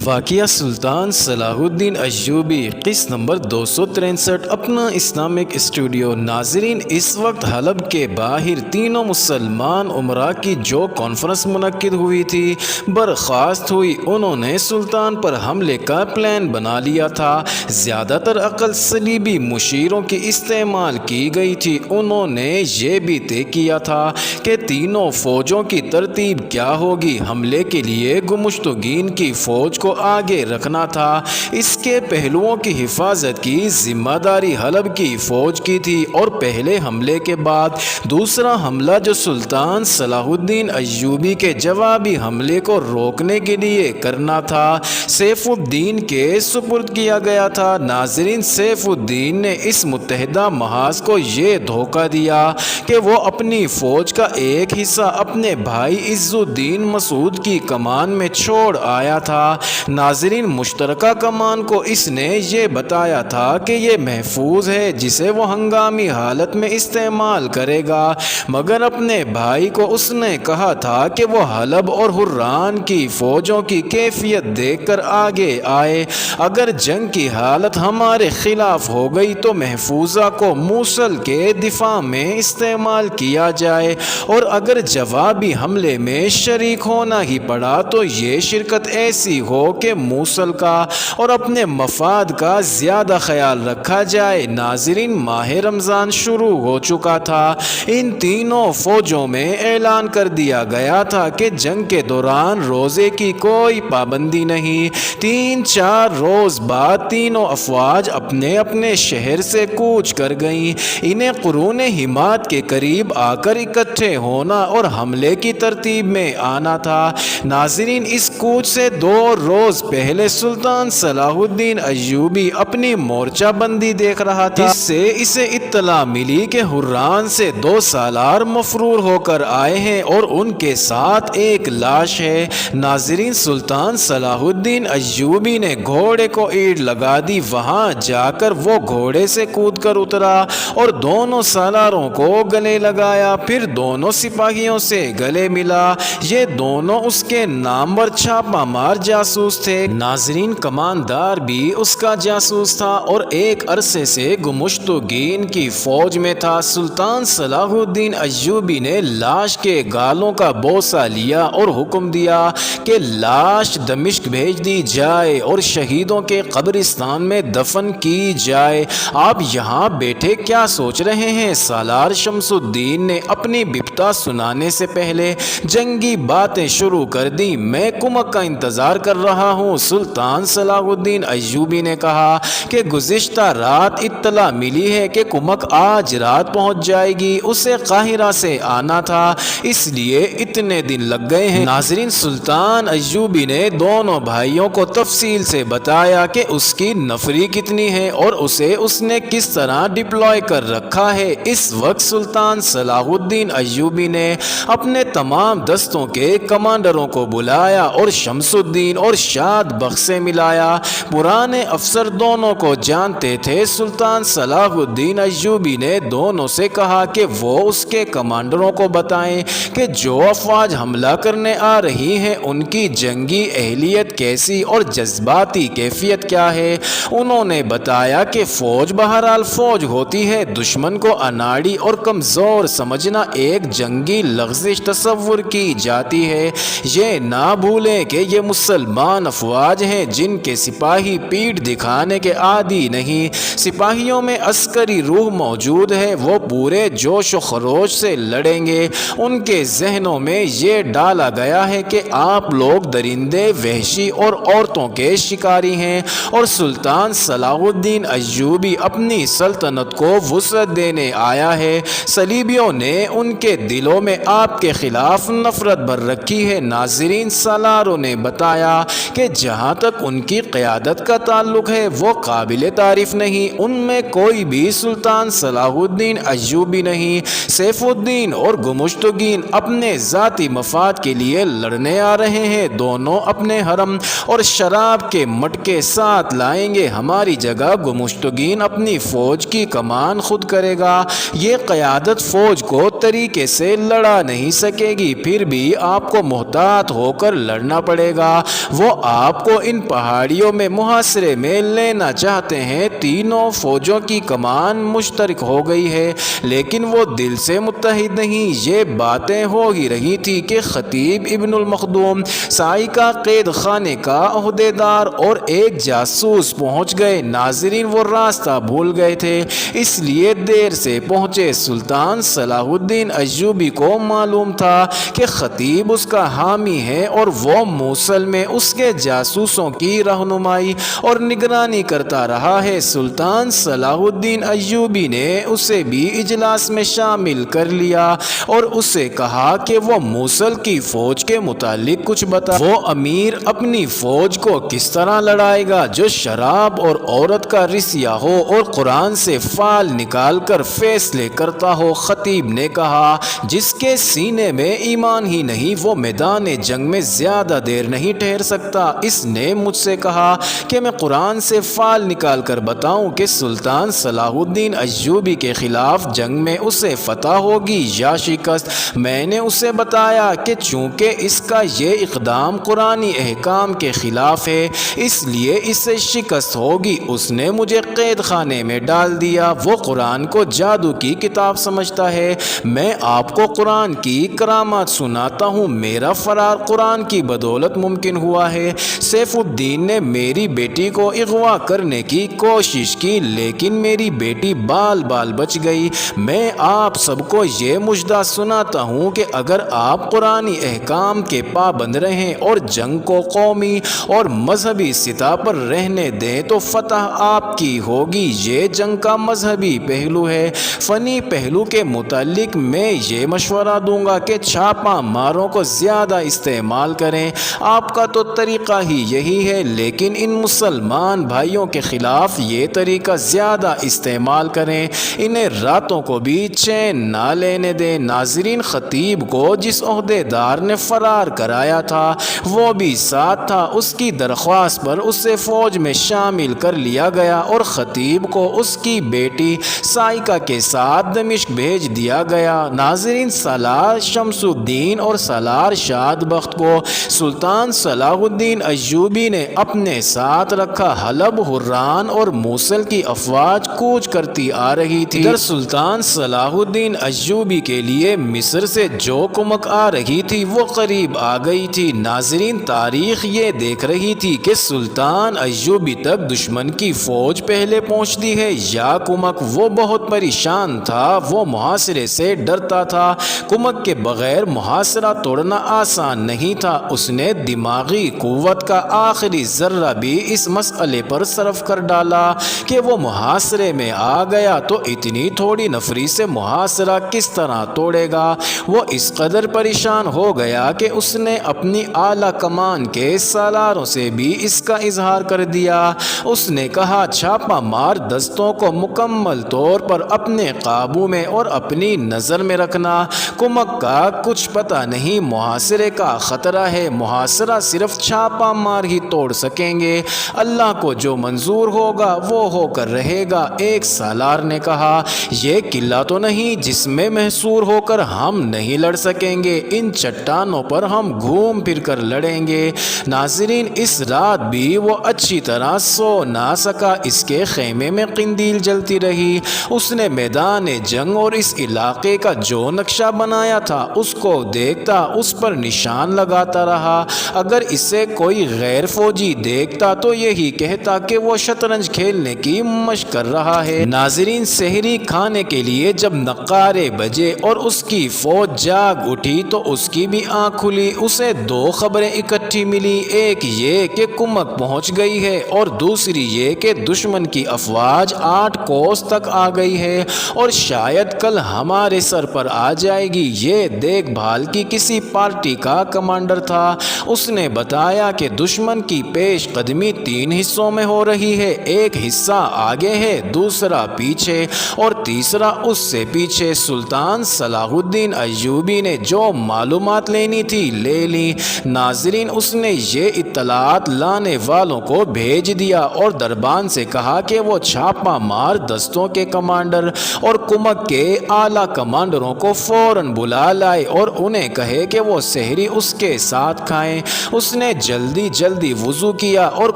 واقعہ سلطان صلاح الدین ایوبی قسط نمبر 263 اپنا اسلامک اسٹوڈیو۔ ناظرین، اس وقت حلب کے باہر تینوں مسلمان امراء کی جو کانفرنس منعقد ہوئی تھی برخاست ہوئی۔ انہوں نے سلطان پر حملے کا پلان بنا لیا تھا۔ زیادہ تر عقل صلیبی مشیروں کی استعمال کی گئی تھی۔ انہوں نے یہ بھی طے کیا تھا کہ تینوں فوجوں کی ترتیب کیا ہوگی۔ حملے کے لیے گمشتگین کی فوج کو آگے رکھنا تھا۔ اس کے پہلوؤں کی حفاظت کی ذمہ داری حلب کی فوج کی تھی، اور پہلے حملے کے بعد دوسرا حملہ جو سلطان صلاح الدین ایوبی کے جوابی حملے کو روکنے کے لیے کرنا تھا، سیف الدین کے سپرد کیا گیا تھا۔ ناظرین، سیف الدین نے اس متحدہ محاذ کو یہ دھوکہ دیا کہ وہ اپنی فوج کا ایک حصہ اپنے بھائی عز الدین مسعود کی کمان میں چھوڑ آیا تھا۔ ناظرین، مشترکہ کمان کو اس نے یہ بتایا تھا کہ یہ محفوظ ہے، جسے وہ ہنگامی حالت میں استعمال کرے گا، مگر اپنے بھائی کو اس نے کہا تھا کہ وہ حلب اور حران کی فوجوں کی کیفیت دیکھ کر آگے آئے۔ اگر جنگ کی حالت ہمارے خلاف ہو گئی تو محفوظہ کو موصل کے دفاع میں استعمال کیا جائے، اور اگر جوابی حملے میں شریک ہونا ہی پڑا تو یہ شرکت ایسی ہو کہ موصل کا اور اپنے مفاد کا زیادہ خیال رکھا جائے۔ ناظرین، ماہ رمضان شروع ہو چکا تھا۔ ان تینوں فوجوں میں اعلان کر دیا گیا تھا کہ جنگ کے دوران روزے کی کوئی پابندی نہیں۔ 3-4 روز بعد تینوں افواج اپنے اپنے شہر سے کوچ کر گئیں۔ انہیں قرون حمات کے قریب آ کر اکٹھے ہونا اور حملے کی ترتیب میں آنا تھا۔ ناظرین، اس کوچ سے 2 روز پہلے سلطان صلاح الدین ایوبی اپنی مورچہ بندی دیکھ رہا تھا، جس سے اسے اطلاع ملی کہ حران سے 2 سالار مفرور ہو کر آئے ہیں اور ان کے ساتھ ایک لاش ہے۔ ناظرین، سلطان صلاح الدین ایوبی نے گھوڑے کو اینٹ لگا دی۔ وہاں جا کر وہ گھوڑے سے کود کر اترا اور دونوں سالاروں کو گلے لگایا، پھر دونوں سپاہیوں سے گلے ملا۔ یہ دونوں اس کے نامور چھاپہ مار جاسوس تھے۔ ناظرین، کماندار بھی اس کا جاسوس تھا اور ایک عرصے سے گمشتگین کی فوج میں تھا۔ سلطان صلاح الدین ایوبی نے لاش کے گالوں کا بوسہ لیا اور حکم دیا کہ لاش دمشق بھیج دی جائے اور شہیدوں کے قبرستان میں دفن کی جائے۔ آپ یہاں بیٹھے کیا سوچ رہے ہیں؟ سالار شمس الدین نے اپنی بپتا سنانے سے پہلے جنگی باتیں شروع کر دی۔ میں کمک کا انتظار کر رہا ہوں۔ سلطان صلاح الدین ایوبی نے کہا کہ گزشتہ رات اطلاع ملی ہے کہ کمک آج رات پہنچ جائے گی۔ اسے قاہرہ سے آنا تھا، اس لیے اتنے دن لگ گئے ہیں۔ ناظرین، سلطان ایوبی نے دونوں بھائیوں کو تفصیل سے بتایا کہ اس کی نفری کتنی ہے اور اسے اس نے کس طرح ڈپلوائے کر رکھا ہے۔ اس وقت سلطان صلاح الدین ایوبی نے اپنے تمام دستوں کے کمانڈروں کو بلایا اور شمس الدین اور شاد بخت سے ملایا۔ پرانے افسر دونوں کو جانتے تھے۔ سلطان صلاح الدین ایوبی نے دونوں سے کہا کہ وہ اس کے کمانڈروں کو بتائیں کہ جو افواج حملہ کرنے آ رہی ہیں ان کی جنگی اہلیت کیسی اور جذباتی کیفیت کیا ہے۔ انہوں نے بتایا کہ فوج بہرحال فوج ہوتی ہے، دشمن کو اناڑی اور کمزور سمجھنا ایک جنگی لغزش تصور کی جاتی ہے۔ یہ نہ بھولیں کہ یہ مسلمان افواج ہیں جن کے سپاہی پیٹھ دکھانے کے عادی نہیں۔ سپاہیوں میں عسکری روح موجود ہے، وہ پورے جوش و خروش سے لڑیں گے۔ ان کے ذہنوں میں یہ ڈالا گیا ہے کہ آپ لوگ درندے، وحشی اور عورتوں کے شکاری ہیں، اور سلطان صلاح الدین ایوبی اپنی سلطنت کو وسعت دینے آیا ہے۔ صلیبیوں نے ان کے دلوں میں آپ کے خلاف نفرت بھر رکھی ہے۔ ناظرین، سالاروں نے بتایا کہ جہاں تک ان کی قیادت کا تعلق ہے وہ قابل تعریف نہیں، ان میں کوئی بھی سلطان صلاح الدین ایوبی نہیں۔ سیف الدین اور گمشتگین اپنے ذاتی مفاد کے لیے لڑنے آ رہے ہیں، دونوں اپنے حرم اور شراب کے مٹکے ساتھ لائیں گے۔ ہماری جگہ گمشتگین اپنی فوج کی کمان خود کرے گا۔ یہ قیادت فوج کو طریقے سے لڑا نہیں سکے گی، پھر بھی آپ کو محتاط ہو کر لڑنا پڑے گا۔ وہ آپ کو ان پہاڑیوں میں محاصرے میں لینا چاہتے ہیں۔ تینوں فوجوں کی کمان مشترک ہو گئی ہے، لیکن وہ دل سے متحد نہیں۔ یہ باتیں ہو ہی رہی تھی کہ خطیب ابن المخدوم، صاعقہ قید خانے کا عہدیدار اور ایک جاسوس پہنچ گئے۔ ناظرین، وہ راستہ بھول گئے تھے، اس لیے دیر سے پہنچے۔ سلطان صلاح الدین ایوبی کو معلوم تھا کہ خطیب اس کا حامی ہے اور وہ موصل میں اس کے جاسوسوں کی رہنمائی اور نگرانی کرتا رہا ہے۔ سلطان صلاح الدین ایوبی نے اسے بھی اجلاس میں شامل کر لیا اور اسے کہا کہ وہ موصل کی فوج کے متعلق کچھ بتا۔ وہ امیر اپنی فوج کو کس طرح لڑائے گا جو شراب اور عورت کا رسیا ہو اور قرآن سے فال نکال کر فیصلے کرتا ہو؟ خطیب نے کہا، جس کے سینے میں ایمان ہی نہیں وہ میدان جنگ میں زیادہ دیر نہیں ٹھہر سکتا۔ اس نے مجھ سے کہا کہ میں قرآن سے فال نکال کر بتاؤں کہ سلطان صلاح الدین ایوبی کے خلاف جنگ میں اسے فتح ہوگی یا شکست۔ میں نے اسے بتایا کہ چونکہ اس کا یہ اقدام قرآنی احکام کے خلاف ہے اس لیے اسے شکست ہوگی۔ اس نے مجھے قید خانے میں ڈال دیا۔ وہ قرآن کو جادو کی کتاب سمجھتا ہے۔ میں آپ کو قرآن کی کرامات سناتا ہوں۔ میرا فرار قرآن کی بدولت ممکن ہوا ہے۔ سیف الدین نے میری بیٹی کو اغوا کرنے کی کوشش کی لیکن میری بیٹی بال بال بچ گئی۔ میں آپ سب کو یہ مژدہ سناتا ہوں کہ اگر آپ قرآنی احکام کے پابند رہیں اور جنگ کو قومی اور مذہبی سطح پر رہنے دیں تو فتح آپ کی ہوگی۔ یہ جنگ کا مذہبی پہلو ہے۔ فنی پہلو کے متعلق میں یہ مشورہ دوں گا کہ چھاپا ماروں کو زیادہ استعمال کریں۔ آپ کا تو طریقہ ہی یہی ہے، لیکن ان مسلمان بھائیوں کے خلاف یہ طریقہ زیادہ استعمال کریں۔ انہیں راتوں کو بھی چین نہ لینے دیں۔ ناظرین، خطیب کو جس عہدیدار نے فرار کرایا تھا وہ بھی ساتھ تھا۔ اس کی درخواست پر اسے فوج میں شامل کر لیا گیا اور خطیب کو اس کی بیٹی صاعقہ کے ساتھ دمشق بھیج دیا گیا۔ ناظرین، سالار شمس الدین اور سالار شاد بخت کو سلطان صلاح الدین ایوبی نے اپنے ساتھ رکھا۔ حلب، حران اور موصل کی افواج کوچ کرتی آ رہی تھی۔ ادھر سلطان صلاح الدین ایوبی کے لیے مصر سے جو کمک آ رہی تھی وہ قریب آ گئی تھی۔ ناظرین، تاریخ یہ دیکھ رہی تھی کہ سلطان ایوبی تک دشمن کی فوج پہلے پہنچتی ہے یا کمک۔ وہ بہت پریشان تھا، وہ محاصرے سے ڈرتا تھا۔ کمک کے بغیر محاصرہ توڑنا آسان نہیں تھا۔ اس نے دماغی قوت کا آخری ذرہ بھی اس مسئلے پر صرف کر ڈالا کہ وہ محاصرے میں آ گیا تو اتنی تھوڑی نفری سے محاصرہ کس طرح توڑے گا۔ وہ اس قدر پریشان ہو گیا کہ اس نے اپنی اعلیٰ کمان کے سالاروں سے بھی اس کا اظہار کر دیا۔ اس نے کہا، چھاپا مار دستوں کو مکمل طور پر اپنے قابو میں اور اپنی نظر میں رکھنا۔ کمک کا کچھ پتہ نہیں، محاصرے کا خطرہ ہے۔ محاصرہ صرف چھاپا مار ہی توڑ سکیں گے۔ اللہ کو جو منظور ہوگا وہ ہو کر رہے گا۔ ایک سالار نے کہا، یہ قلعہ تو نہیں جس میں محصور ہو کر ہم نہیں لڑ سکیں گے، ان چٹانوں پر ہم گھوم پھر کر لڑیں گے۔ ناظرین، اس رات بھی وہ اچھی طرح سو نہ سکا۔ اس کے خیمے میں قندیل جلتی رہی۔ اس نے میدان جنگ اور اس علاقے کا جو نقشہ بنایا تھا اس کو دیکھتا، اس پر نشان لگاتا رہا۔ اگر اسے کوئی غیر فوجی دیکھتا تو یہی کہتا کہ وہ شطرنج کھیلنے کی مشق کر رہا ہے۔ ناظرین، سحری کھانے کے لیے جب نقارے بجے اور اس کی فوج جاگ اٹھی تو اس کی بھی آنکھ کھلی۔ اسے دو خبریں اکٹھی ملی، ایک یہ کہ کمک پہنچ گئی ہے اور دوسری یہ کہ دشمن کی افواج 8 کوس تک آ گئی ہے اور شاید کل ہمارے سر پر آ جائے گی۔ یہ دیکھ بھال کی کسی پارٹی کا کمانڈر تھا۔ اس نے بتایا کہ دشمن کی پیش قدمی 3 حصوں میں ہو رہی ہے، ایک حصہ آگے ہے، دوسرا پیچھے اور تیسرا اس سے پیچھے۔ سلطان صلاح الدین ایوبی نے جو معلومات لینی تھی لے لی۔ ناظرین، اس نے یہ اطلاعات لانے والوں کو بھیج دیا اور دربان سے کہا کہ وہ چھاپا مار دستوں کے کمانڈر اور کمک کے اعلیٰ کمانڈروں کو فوراً بلا لائے اور انہیں کہے کہ وہ سحری اس کے ساتھ کھائیں۔ اس نے جلدی جلدی وضو کیا اور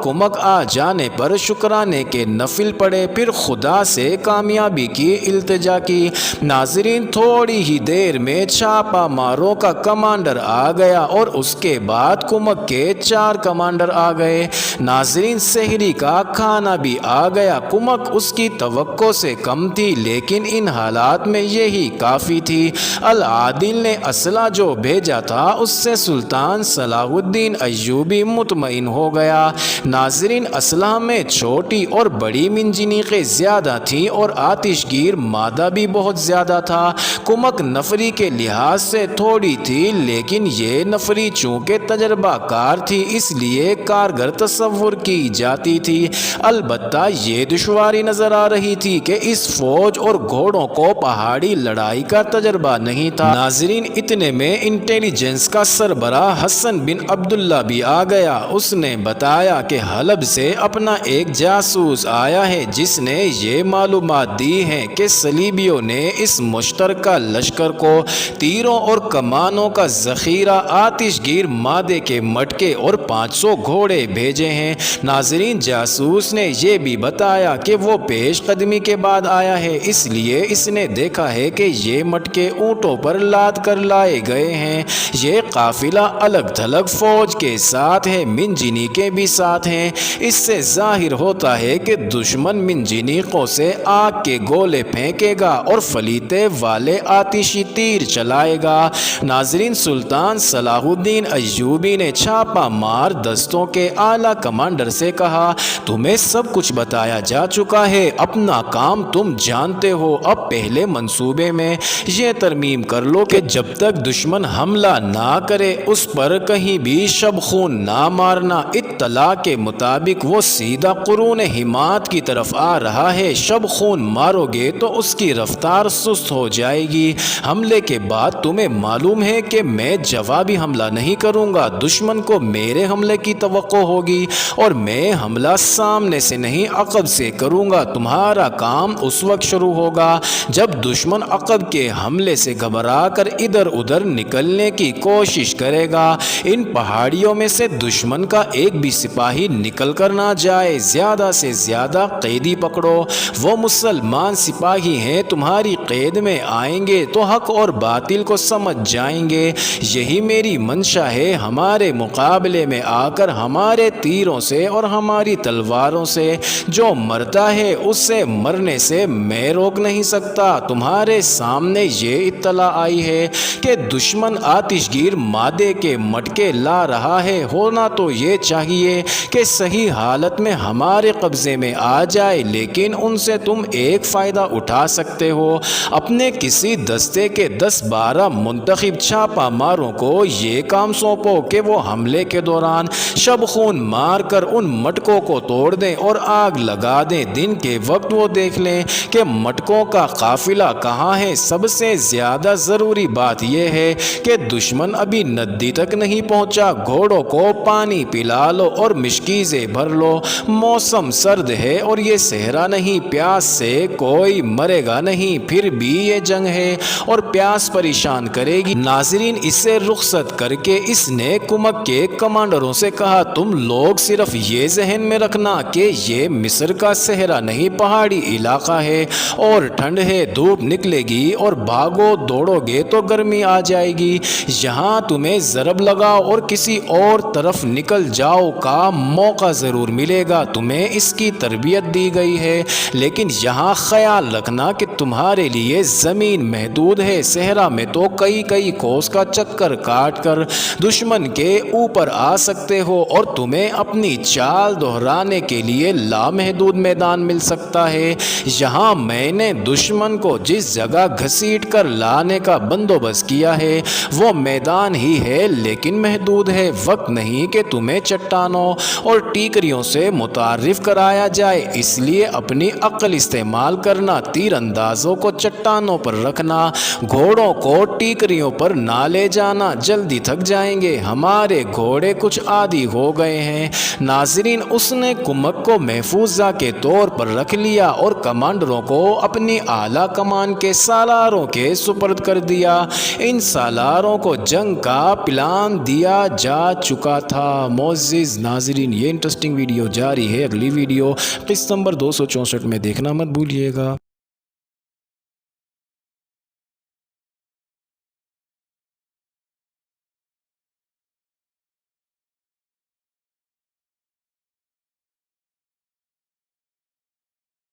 کمک آ جانے پر شکرانے کے نفل پڑھے، پھر خدا سے کامیابی کی التجا کی۔ ناظرین، تھوڑی ہی دیر میں چھاپا ماروں کا کمانڈر آ گیا اور اس کے بعد کمک کے 4 کمانڈر آ گئے۔ ناظرین، سحری کا کھانا بھی آ گیا۔ کمک اس کی توقع سے کم تھی، لیکن ان حالات میں یہی کافی تھی۔ العادل نے اسلحہ جو بھیجا تھا اس سے سلطان صلاح الدین ایوبی مطمئن ہو گیا۔ ناظرین، اسلحہ میں چھوٹی اور بڑی منجنیقیں زیادہ تھیں اور آتش گیر مادہ بھی بہت زیادہ تھا۔ کمک نفری کے لحاظ سے تھوڑی تھی، لیکن یہ نفری چونکہ تجربہ کار تھی اس لیے کارگر تصور کی جاتی تھی۔ البتہ یہ دشواری نظر آ رہی تھی کہ اس فوج اور گھوڑوں کو پہاڑی لڑائی کا تجربہ نہیں تھا۔ ناظرین، اتنے میں انٹیلیجنس کا سربراہ حسن بن عبداللہ بھی آ گیا۔ اس نے بتایا کہ حلب سے اپنا ایک جاسوس آیا ہے جس نے یہ معلومات دی ہیں کہ صلیبیوں نے اس مشترکہ لشکر کو تیروں اور کمانوں کا ذخیرہ، آتش گیر مادے کے مٹکے اور 500 گھوڑے بھیجے ہیں۔ ناظرین، جاسوس نے یہ بھی بتایا کہ وہ پیش قدمی کے بعد آیا ہے، اس لیے اس نے دیکھا ہے کہ یہ مٹکے اونٹوں پر لاد کر لائے گئے ہیں۔ یہ قافلہ الگ تھلگ فوج کے ساتھ ہے، منجنیقیں بھی ساتھ ہیں۔ اس سے ظاہر ہوتا ہے کہ دشمن منجنیقوں سے آگ کے گولے پھینکے گا اور فلیتے والے آتشی تیر چلائے گا۔ ناظرین، سلطان صلاح الدین ایوبی نے چھاپا مار دستوں کے اعلیٰ کمانڈر سے کہا، تمہیں سب کچھ بتایا جا چکا ہے، اپنا کام تم جانتے ہو، اب پہلے منصوبے میں یہ ترمیم کر لو کہ جب تک دشمن حملہ نہ کرے اس پر کہیں بھی شب خون نہ مارنا۔ اطلاع کے مطابق وہ سیدھا قرون حمات کی طرف آ رہا ہے، شب خون مارو گے تو اس کی رفتار سست ہو جائے گی۔ حملے کے بعد تمہیں معلوم ہے کہ میں جوابی حملہ نہیں کروں گا، دشمن کو میرے حملے کی توقع ہوگی اور میں حملہ سامنے سے نہیں عقب سے کروں گا۔ تمہارا کام اس وقت شروع ہوگا جب دشمن عقب کے حملے سے گھبرا کر ادھر ادھر نکلنے کی کوشش کرے گا۔ ان پہاڑیوں میں سے دشمن کا ایک بھی سپاہی نکل کر نہ جائے، زیادہ سے زیادہ قیدی پکڑو۔ وہ مسلمان سپاہی ہیں، تمہاری قید میں آئیں گے تو حق اور باطل کو سمجھ جائیں گے۔ یہی میری منشا ہے، ہمارے مقابلے میں آ کر ہمارے تیروں سے اور ہماری تلواروں سے جو مرتا ہے اسے مرنے سے میں روک نہیں سکتا۔ تمہارے سامنے یہ اطلاع آئی ہے کہ دشمن آتش گیر مادے کے مٹکے لا رہا ہے، ہونا تو یہ چاہیے کہ صحیح حالت میں ہمارے قبضے میں آ جائے، لیکن ان سے تم ایک فائدہ اٹھا سکتے ہو۔ اپنے کسی دستے کے 10-12 منتخب چھاپا ماروں کو یہ کام سونپو کہ وہ حملے کے دوران شب خون مار کر ان مٹکوں کو توڑ دیں اور آگ لگا دیں۔ دن کے وقت وہ دیکھ لیں کہ مٹکوں کا قافلہ کہاں ہے۔ سب سے زیادہ ضروری بات یہ ہے کہ دشمن ابھی ندی تک نہیں پہنچا۔ گھوڑوں کو پانی پلا لو اور مشکیزیں بھر لو، موسم سرد ہے اور یہ صحرا نہیں، پیاس سے کوئی مرے گا نہیں، پھر بھی یہ جنگ ہے اور پیاس پریشان کرے گی۔ ناظرین، اسے رخصت کر کے اس نے کمک کے کمانڈروں سے کہا، تم لوگ صرف یہ ذہن میں رکھنا کہ یہ مصر کا صحرا نہیں، پہاڑی علاقہ ہے اور ٹھنڈ ہے، دھوپ نکلے گی اور بھاگو دوڑو گے تو گرمی آ جائے گی۔ یہاں تمہیں ضرب لگاؤ اور کسی اور طرف نکل جاؤ کا موقع ضرور ملے گا، تمہیں اس کی تربیت دی گئی ہے، لیکن یہاں خیال رکھنا کہ تمہارے لیے زمین محدود ہے، صحرا میں تو کئی کوس کا چکر کاٹ کر دشمن کے اوپر آ سکتے ہو اور تمہیں اپنی چال دہرانے کے لیے لامحدود میدان مل سکتا ہے۔ یہاں میں نے دشمن کو جس جگہ گھسیٹ کر لانے کا بندوبست کیا ہے وہ میدان ہی ہے، لیکن محدود ہے، وقت نہیں کہ تمہیں چٹانوں اور ٹیکریوں سے متعارف کرایا جائے، اس لیے اپنی عقل استعمال کرنا، تیر اندازوں کو چٹانوں پر رکھنا، گھوڑوں کو ٹیکریوں پر نہ لے جانا، جلدی تھک جائیں گے، ہمارے گھوڑے کچھ عادی ہو گئے ہیں۔ ناظرین، اس نے کمک کو محفوظہ کے طور پر رکھ لیا اور کمانڈروں کو اپنی اعلیٰ کمان کے سالاروں کے سپرد کر دیا۔ ان سالاروں کو جنگ کا پلان دیا جا چکا چکا تھا۔ معزز ناظرین، یہ انٹرسٹنگ ویڈیو جاری ہے، اگلی ویڈیو قسط نمبر 264 میں دیکھنا مت بھولیے گا۔